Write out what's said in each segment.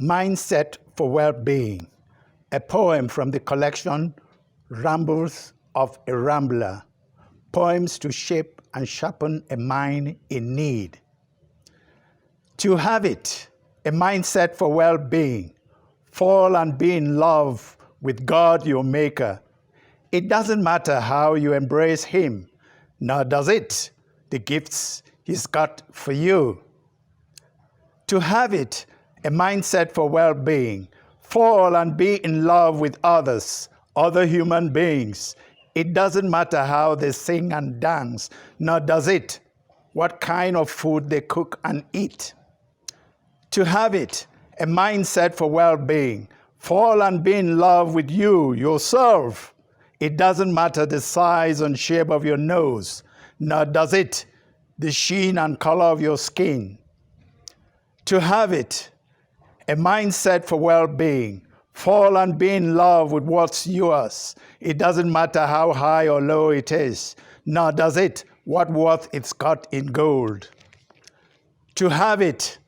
MindSet for Well-Being, a poem from the collection Rambles of a Rambler, poems to shape and sharpen a mind in need. To have it, a mindset for well-being, fall and be in love with God your Maker. It doesn't matter how you embrace Him, nor does it, the gifts He's got for you. To have it, a mindset for well-being, fall and be in love with others, other human beings. It doesn't matter how they sing and dance, nor does it what kind of food they cook and eat. To have it, a mindset for well-being, fall and be in love with you, yourself. It doesn't matter the size and shape of your nose, nor does it the sheen and color of your skin. To have it, a mindset for well-being, fall and be in love with what's yours. It doesn't matter how high or low it is, nor does it what worth it's got in gold. To have it,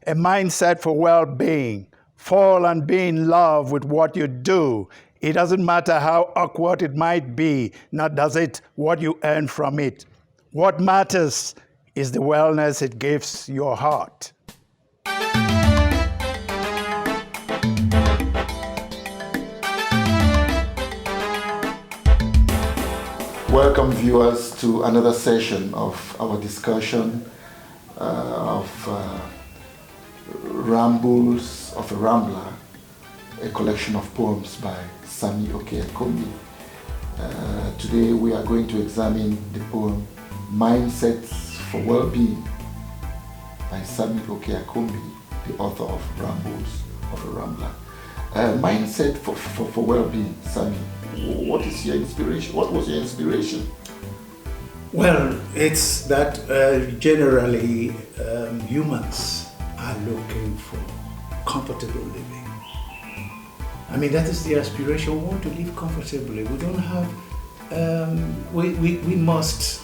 a mindset for well-being, fall and be in love with what you do. It doesn't matter how awkward it might be, nor does it what you earn from it. What matters is the wellness it gives your heart. Welcome viewers to another session of our discussion of Rambles of a Rambler, a collection of poems by Sammy Akombi. Today we are going to examine the poem MindSet for Well-Being by Sammy Akombi, the author of Rambles of a Rambler. Mindset for well-being, Sammy. What is your inspiration? What was your inspiration? Well, it's that generally humans are looking for comfortable living. I mean, that is the aspiration. We want to live comfortably. We don't have, we must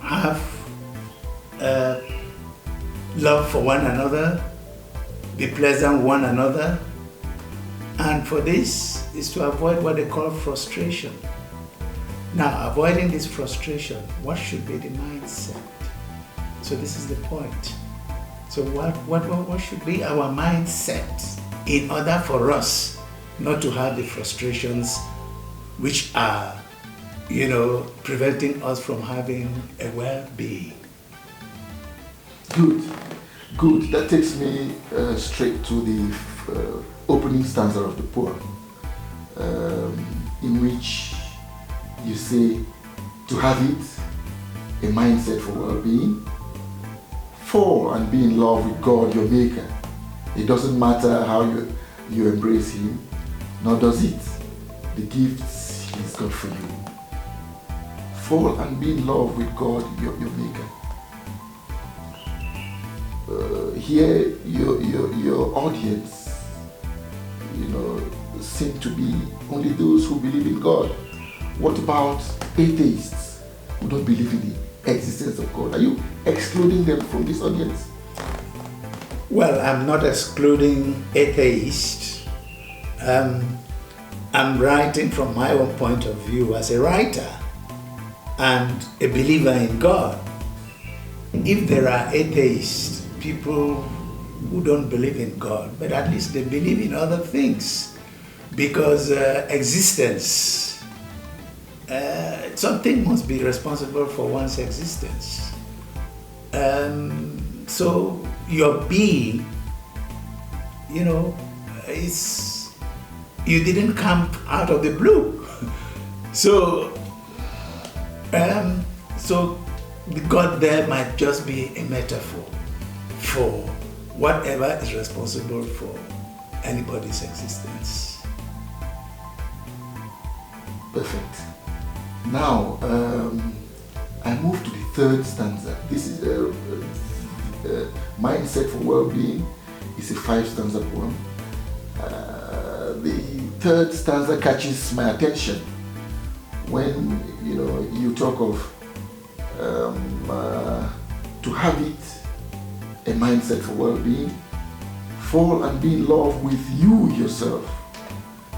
have love for one another, be pleasant with one another. And for this is to avoid what they call frustration. Now, avoiding this frustration, what should be the mindset? So this is the point. So what should be our mindset in order for us not to have the frustrations which are, preventing us from having a well-being? Good. That takes me straight to the opening stanza of the poem, in which you say, to have it, a mindset for well-being, fall and be in love with God, your Maker. It doesn't matter how you embrace Him, nor does it the gifts He's got for you. Fall and be in love with God, your Maker. Here, your audience, seem to be only those who believe in God. What about atheists who don't believe in the existence of God? Are you excluding them from this audience? Well, I'm not excluding atheists. I'm writing from my own point of view as a writer and a believer in God. If there are atheists, people who don't believe in God, but at least they believe in other things, because existence, something must be responsible for one's existence. So your being, you didn't come out of the blue. So the God there might just be a metaphor for whatever is responsible for anybody's existence. Perfect. Now, I move to the third stanza. This is Mindset for Well-Being. It's a 5-stanza poem. The third stanza catches my attention when you talk of to have it, a mindset for well-being, Fall and be in love with you yourself.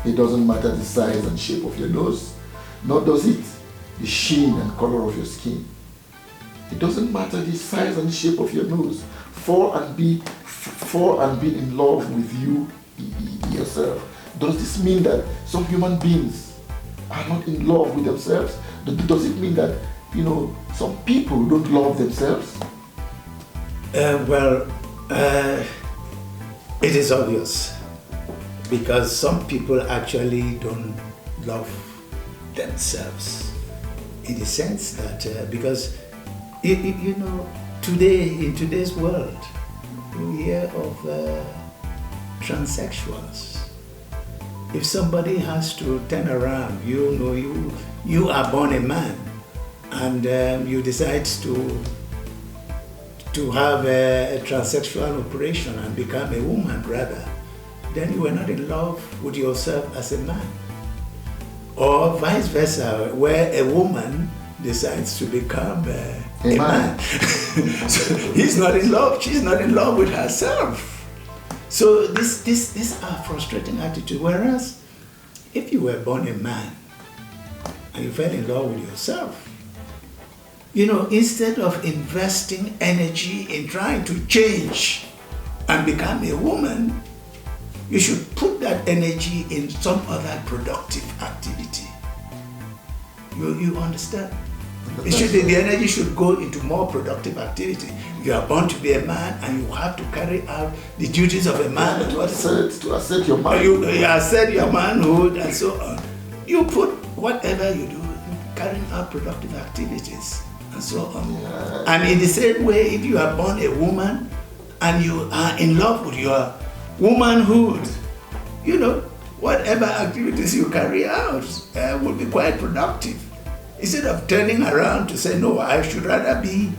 It doesn't matter the size and shape of your nose, nor does it the sheen and color of your skin. It doesn't matter the size and shape of your nose. Fall and be in love with you yourself. Does this mean that some human beings are not in love with themselves? Does it mean that, some people don't love themselves? It is obvious, because some people actually don't love themselves, in the sense that because today, in today's world, you hear of transsexuals. If somebody has to turn around, you are born a man, and you decide to have a transsexual operation and become a woman rather, then you are not in love with yourself as a man. Or vice versa, where a woman decides to become a man. So he's not in love, she's not in love with herself. So these are frustrating attitudes. Whereas if you were born a man and you fell in love with yourself, instead of investing energy in trying to change and become a woman, you should put that energy in some other productive activity. You understand? The energy should go into more productive activity. You are born to be a man, and you have to carry out the duties of a man. To assert your manhood. You assert your manhood and so on. You put whatever you do, carrying out productive activities and so on. Yeah. And in the same way, if you are born a woman and you are in love with your womanhood, whatever activities you carry out will be quite productive. Instead of turning around to say, no, I should rather be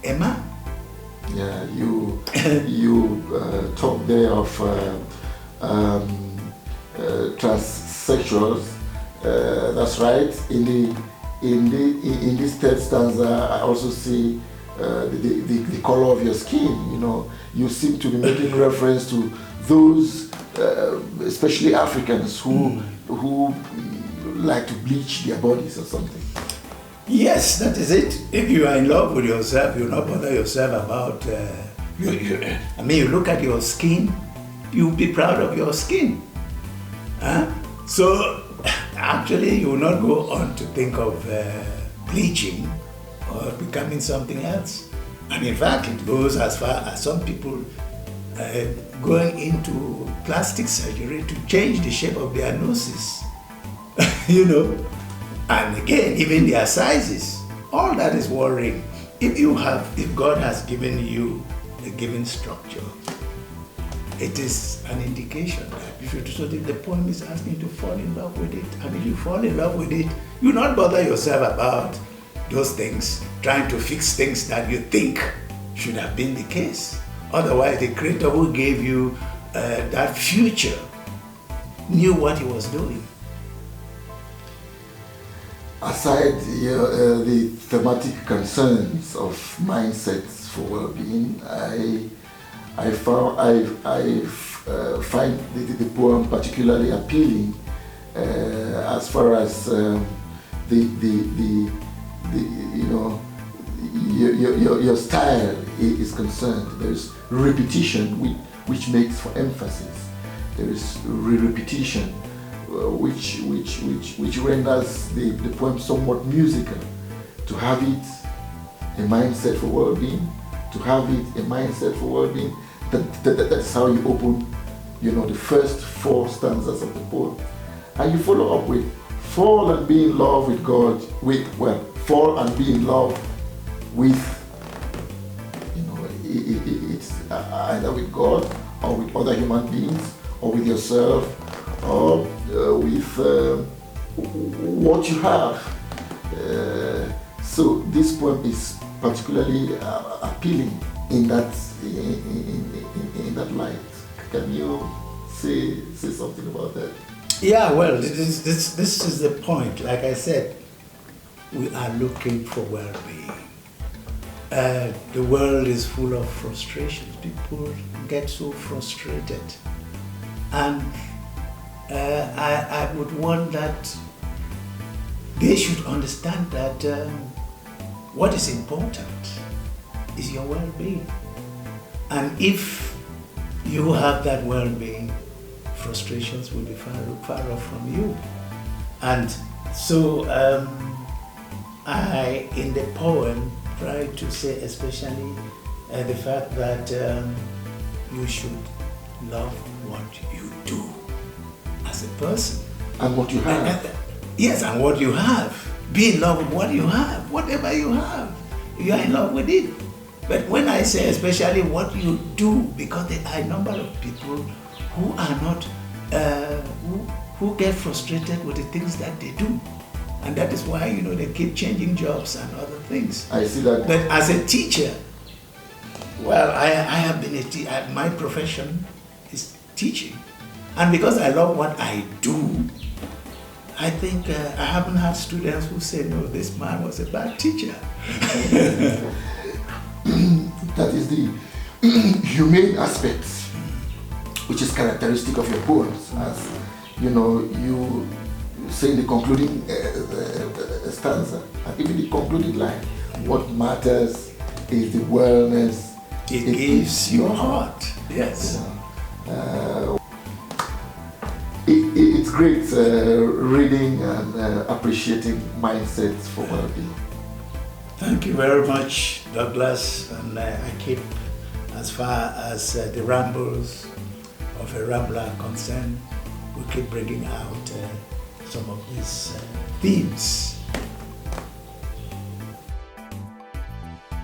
a man. Yeah, you talk there of transsexuals. That's right. In this third stanza, I also see the color of your skin. You seem to be making reference to those, especially Africans, who like to bleach their bodies or something. Yes, that is it. If you are in love with yourself, you not bother yourself about. You look at your skin, you'll be proud of your skin. So actually, you will not go on to think of bleaching or becoming something else. And in fact, it goes as far as some people going into plastic surgery to change the shape of their noses. And again, even their sizes. All that is worrying. If God has given you a given structure, it is an indication that you should. So the poem is asking you to fall in love with it. And if you fall in love with it, you not bother yourself about those things, trying to fix things that you think should have been the case. Otherwise, the Creator who gave you that future knew what He was doing. Aside the thematic concerns of mindsets for well-being, I find the poem particularly appealing as far as your style is concerned. There is repetition which makes for emphasis. There is repetition which renders the poem somewhat musical. To have it a mindset for well-being, that's how you open, the first four stanzas of the poem. And you follow up with fall and be in love with God, fall and be in love with, it's either with God or with other human beings or with yourself or with what you have. So this poem is particularly appealing in that light. Can you say something about that? Yeah, well, this is the point. Like I said, we are looking for well-being. the world is full of frustrations. People get so frustrated. And I would want that they should understand that what is important is your well-being. And if you have that well-being, frustrations will be far off from you. And so I, in the poem, try to say especially the fact that you should love what you do as a person. And what you have. Yes, and what you have. Be in love with what you have, whatever you have. You are in love with it. But when I say especially what you do, because there are a number of people who are not, who get frustrated with the things that they do. And that is why, they keep changing jobs and other things. I see that. But as a teacher, well, I have been my profession is teaching. And because I love what I do, I think I haven't had students who say, no, this man was a bad teacher. That is the humane aspect, which is characteristic of your poems. As you say in the concluding stanza, and even the concluding line, what matters is the wellness it gives your heart. Yes. It's great reading and appreciating mindsets for well-being. Thank you very much, Douglas. And I keep, as far as the Rambles of a Rambler are concerned, we keep bringing out some of these themes